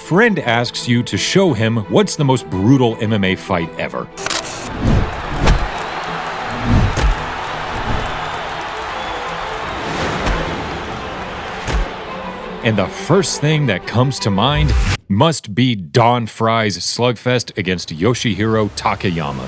friend asks you to show him what's the most brutal MMA fight ever. And the first thing that comes to mind must be Don Frye's slugfest against Yoshihiro Takayama.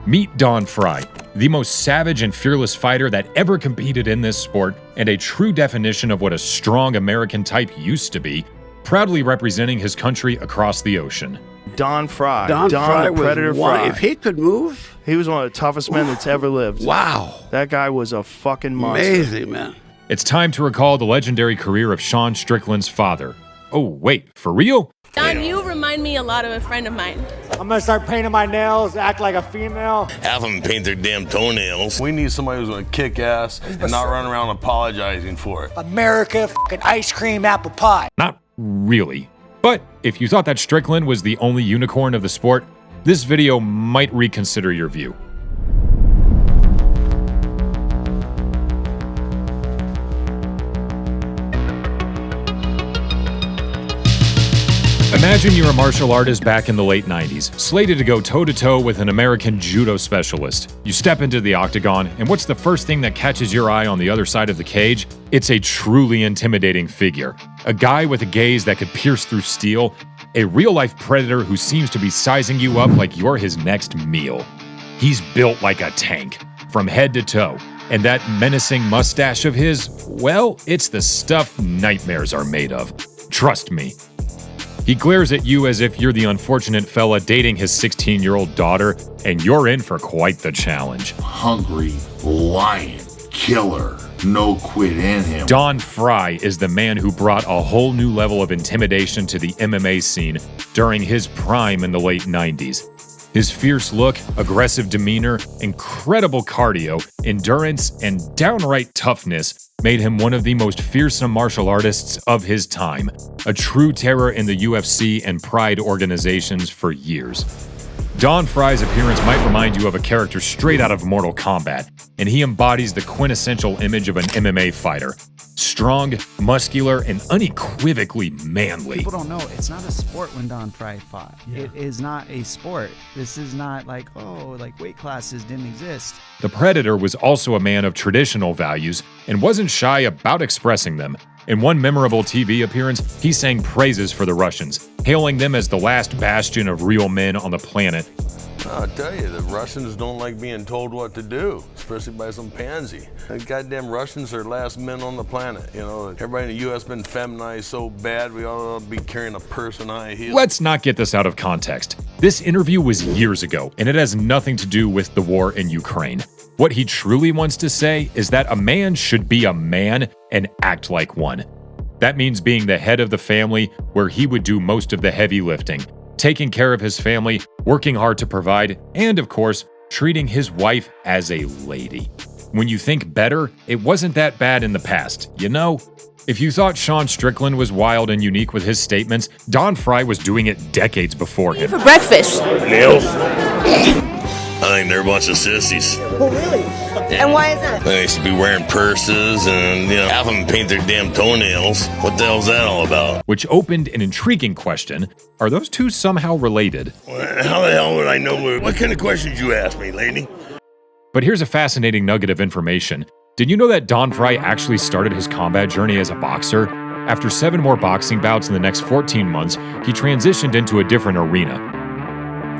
Meet Don Frye, the most savage and fearless fighter that ever competed in this sport, and a true definition of what a strong American type used to be, proudly representing his country across the ocean. Don Frye. Don Frye the Predator Frye. If he could move, he was one of the toughest men that's ever lived. Wow. That guy was a fucking monster. Amazing, man. It's time to recall the legendary career of Sean Strickland's father. Oh, wait, for real? Don, you remind me a lot of a friend of mine. I'm gonna start painting my nails, act like a female. Have them paint their damn toenails. We need somebody who's gonna kick ass and not run around apologizing for it. America, fucking ice cream, apple pie. Not really. But if you thought that Strickland was the only unicorn of the sport, this video might reconsider your view. Imagine you're a martial artist back in the late 90s, slated to go toe-to-toe with an American judo specialist. You step into the octagon, and what's the first thing that catches your eye on the other side of the cage? It's a truly intimidating figure. A guy with a gaze that could pierce through steel. A real-life predator who seems to be sizing you up like you're his next meal. He's built like a tank, from head to toe. And that menacing mustache of his, well, it's the stuff nightmares are made of. Trust me. He glares at you as if you're the unfortunate fella dating his 16-year-old daughter, and you're in for quite the challenge. Hungry lion, killer, no quit in him. Don Frye is the man who brought a whole new level of intimidation to the MMA scene during his prime in the late 90s. His fierce look, aggressive demeanor, incredible cardio, endurance, and downright toughness made him one of the most fearsome martial artists of his time, a true terror in the UFC and Pride organizations for years. Don Frye's appearance might remind you of a character straight out of Mortal Kombat, and he embodies the quintessential image of an MMA fighter. Strong, muscular, and unequivocally manly. People don't know, it's not a sport when Don Frye fought. Yeah. It is not a sport. This is not like, oh, like weight classes didn't exist. The Predator was also a man of traditional values and wasn't shy about expressing them. In one memorable TV appearance, he sang praises for the Russians, hailing them as the last bastion of real men on the planet. I'll tell you, the Russians don't like being told what to do, especially by some pansy. The goddamn Russians are last men on the planet. You know, everybody in the U.S. been feminized so bad, we ought to be carrying a purse and high heels. Let's not get this out of context. This interview was years ago, and it has nothing to do with the war in Ukraine. What he truly wants to say is that a man should be a man and act like one. That means being the head of the family, where he would do most of the heavy lifting, taking care of his family, working hard to provide, and of course, treating his wife as a lady. When you think better, it wasn't that bad in the past, you know? If you thought Sean Strickland was wild and unique with his statements, Don Frye was doing it decades before him. For breakfast. Nails? I think they're a bunch of sissies. Oh, really? And why is that? They should be wearing purses and, have them paint their damn toenails. What the hell's that all about? Which opened an intriguing question. Are those two somehow related? Well, how the hell would I know? What kind of questions you ask me, lady? But here's a fascinating nugget of information. Did you know that Don Frye actually started his combat journey as a boxer? After 7 more boxing bouts in the next 14 months, he transitioned into a different arena.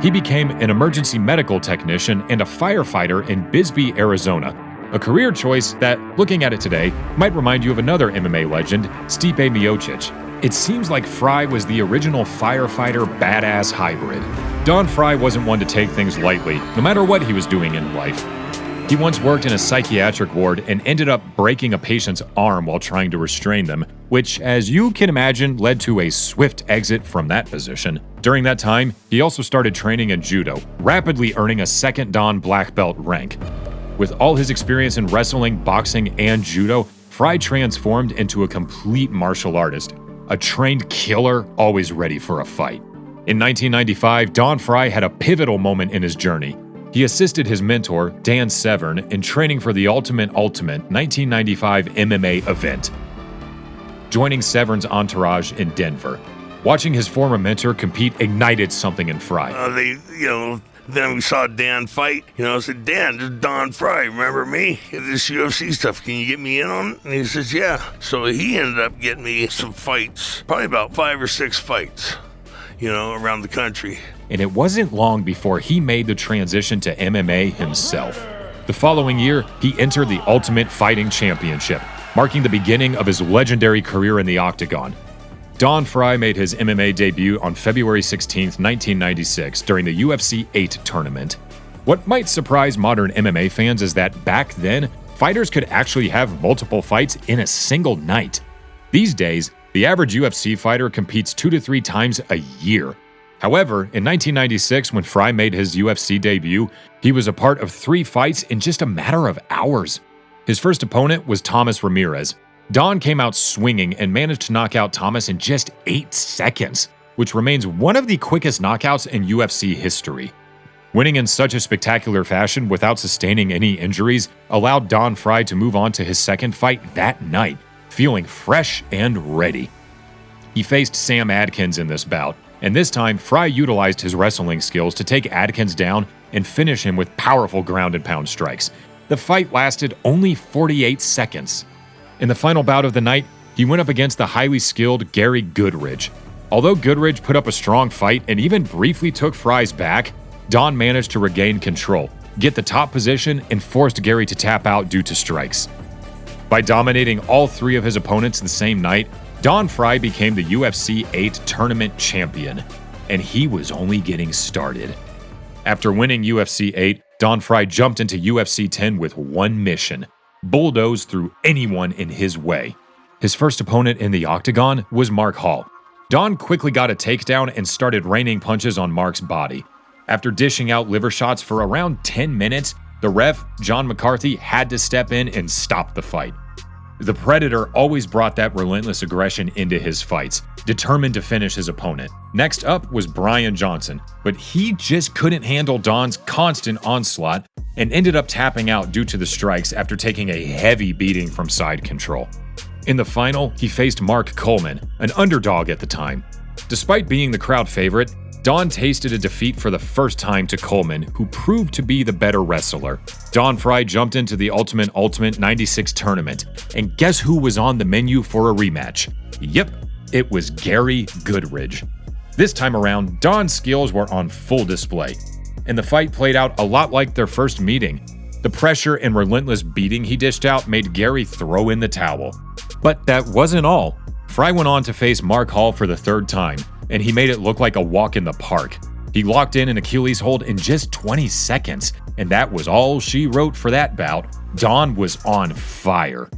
He became an emergency medical technician and a firefighter in Bisbee, Arizona, a career choice that, looking at it today, might remind you of another MMA legend, Stipe Miocic. It seems like Frye was the original firefighter badass hybrid. Don Frye wasn't one to take things lightly, no matter what he was doing in life. He once worked in a psychiatric ward and ended up breaking a patient's arm while trying to restrain them, which, as you can imagine, led to a swift exit from that position. During that time, he also started training in judo, rapidly earning a second Dan black belt rank. With all his experience in wrestling, boxing, and judo, Frye transformed into a complete martial artist, a trained killer always ready for a fight. In 1995, Don Frye had a pivotal moment in his journey. He assisted his mentor, Dan Severn, in training for the Ultimate 1995 MMA event, joining Severn's entourage in Denver. Watching his former mentor compete ignited something in Frye. Then we saw Dan fight. I said, Dan, this is Don Frye. Remember me? This UFC stuff. Can you get me in on it? And he says, yeah. So he ended up getting me some fights, probably about 5 or 6 fights, around the country. And it wasn't long before he made the transition to MMA himself. The following year, he entered the Ultimate Fighting Championship, marking the beginning of his legendary career in the octagon. Don Frye made his MMA debut on February 16, 1996, during the UFC 8 tournament. What might surprise modern MMA fans is that back then, fighters could actually have multiple fights in a single night. These days, the average UFC fighter competes 2 to 3 times a year. However, in 1996, when Frye made his UFC debut, he was a part of 3 fights in just a matter of hours. His first opponent was Thomas Ramirez. Don came out swinging and managed to knock out Thomas in just 8 seconds, which remains one of the quickest knockouts in UFC history. Winning in such a spectacular fashion without sustaining any injuries allowed Don Frye to move on to his second fight that night, feeling fresh and ready. He faced Sam Adkins in this bout, and this time Frye utilized his wrestling skills to take Adkins down and finish him with powerful ground and pound strikes. The fight lasted only 48 seconds. In the final bout of the night, he went up against the highly skilled Gary Goodridge. Although Goodridge put up a strong fight and even briefly took Frye's back, Don managed to regain control, get the top position, and forced Gary to tap out due to strikes. By dominating all 3 of his opponents the same night, Don Frye became the UFC 8 tournament champion, and he was only getting started. After winning UFC 8, Don Frye jumped into UFC 10 with one mission: bulldoze through anyone in his way. His first opponent in the octagon was Mark Hall. Don quickly got a takedown and started raining punches on Mark's body. After dishing out liver shots for around 10 minutes, the ref, John McCarthy, had to step in and stop the fight. The Predator always brought that relentless aggression into his fights, determined to finish his opponent. Next up was Brian Johnson, but he just couldn't handle Don's constant onslaught and ended up tapping out due to the strikes after taking a heavy beating from side control. In the final, he faced Mark Coleman, an underdog at the time. Despite being the crowd favorite, Don tasted a defeat for the first time to Coleman, who proved to be the better wrestler. Don Frye jumped into the Ultimate 96 tournament, and guess who was on the menu for a rematch? Yep, it was Gary Goodridge. This time around, Don's skills were on full display, and the fight played out a lot like their first meeting. The pressure and relentless beating he dished out made Gary throw in the towel. But that wasn't all. Frye went on to face Mark Hall for the 3rd time, and he made it look like a walk in the park. He locked in an Achilles hold in just 20 seconds, and that was all she wrote for that bout. Don was on fire.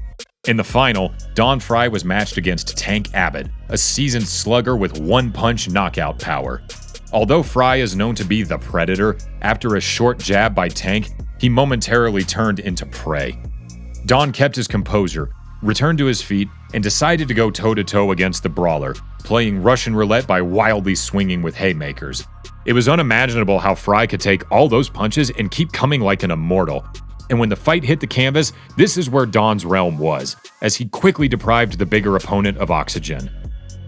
In the final, Don Frye was matched against Tank Abbott, a seasoned slugger with one-punch knockout power. Although Frye is known to be the Predator, after a short jab by Tank, he momentarily turned into prey. Don kept his composure, returned to his feet, and decided to go toe-to-toe against the brawler, playing Russian roulette by wildly swinging with haymakers. It was unimaginable how Frye could take all those punches and keep coming like an immortal. And when the fight hit the canvas, this is where Don's realm was, as he quickly deprived the bigger opponent of oxygen.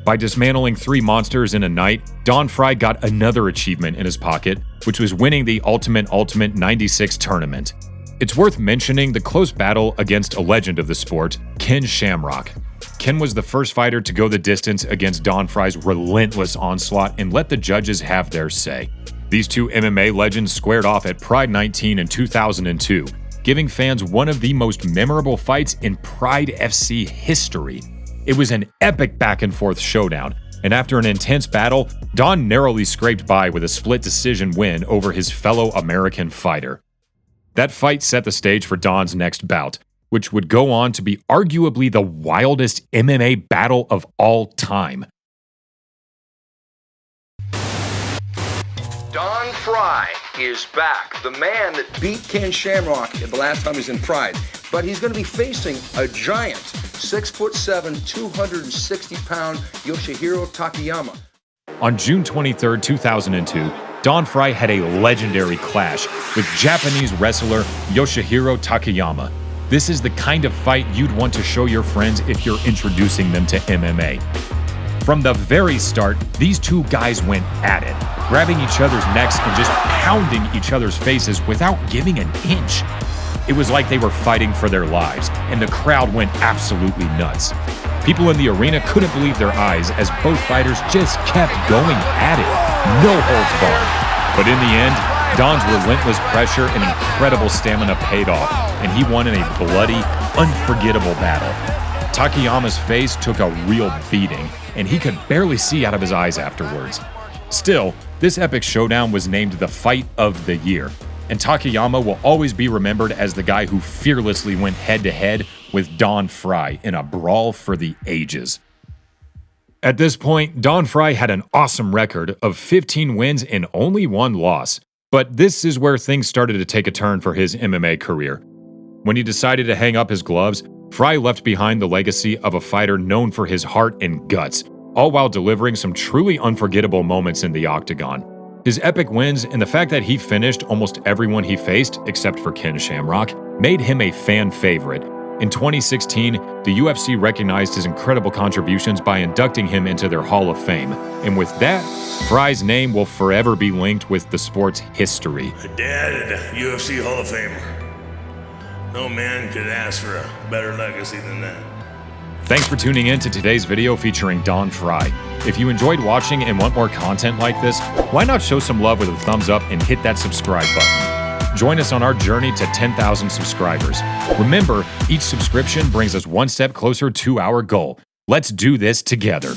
By dismantling 3 monsters in a night, Don Frye got another achievement in his pocket, which was winning the Ultimate 96 tournament. It's worth mentioning the close battle against a legend of the sport, Ken Shamrock. Ken was the first fighter to go the distance against Don Frye's relentless onslaught and let the judges have their say. These 2 MMA legends squared off at Pride 19 in 2002, giving fans one of the most memorable fights in Pride FC history. It was an epic back-and-forth showdown, and after an intense battle, Don narrowly scraped by with a split decision win over his fellow American fighter. That fight set the stage for Don's next bout, which would go on to be arguably the wildest MMA battle of all time. Don Frye is back, the man that beat Ken Shamrock the last time he was in Pride. But he's going to be facing a giant, 6'7", 260-pound Yoshihiro Takayama. On June 23, 2002, Don Frye had a legendary clash with Japanese wrestler Yoshihiro Takayama. This is the kind of fight you'd want to show your friends if you're introducing them to MMA. From the very start, these two guys went at it, grabbing each other's necks and just pounding each other's faces without giving an inch. It was like they were fighting for their lives, and the crowd went absolutely nuts. People in the arena couldn't believe their eyes as both fighters just kept going at it, no holds barred. But in the end, Don's relentless pressure and incredible stamina paid off, and he won in a bloody, unforgettable battle. Takayama's face took a real beating, and he could barely see out of his eyes afterwards. Still, this epic showdown was named the Fight of the Year, and Takayama will always be remembered as the guy who fearlessly went head-to-head with Don Frye in a brawl for the ages. At this point, Don Frye had an awesome record of 15 wins and only 1 loss. But this is where things started to take a turn for his MMA career. When he decided to hang up his gloves, Frye left behind the legacy of a fighter known for his heart and guts, all while delivering some truly unforgettable moments in the octagon. His epic wins and the fact that he finished almost everyone he faced, except for Ken Shamrock, made him a fan favorite. In 2016, the UFC recognized his incredible contributions by inducting him into their Hall of Fame. And with that, Frye's name will forever be linked with the sport's history. A dad at the UFC Hall of Fame. No man could ask for a better legacy than that. Thanks for tuning in to today's video featuring Don Frye. If you enjoyed watching and want more content like this, why not show some love with a thumbs up and hit that subscribe button? Join us on our journey to 10,000 subscribers. Remember, each subscription brings us one step closer to our goal. Let's do this together.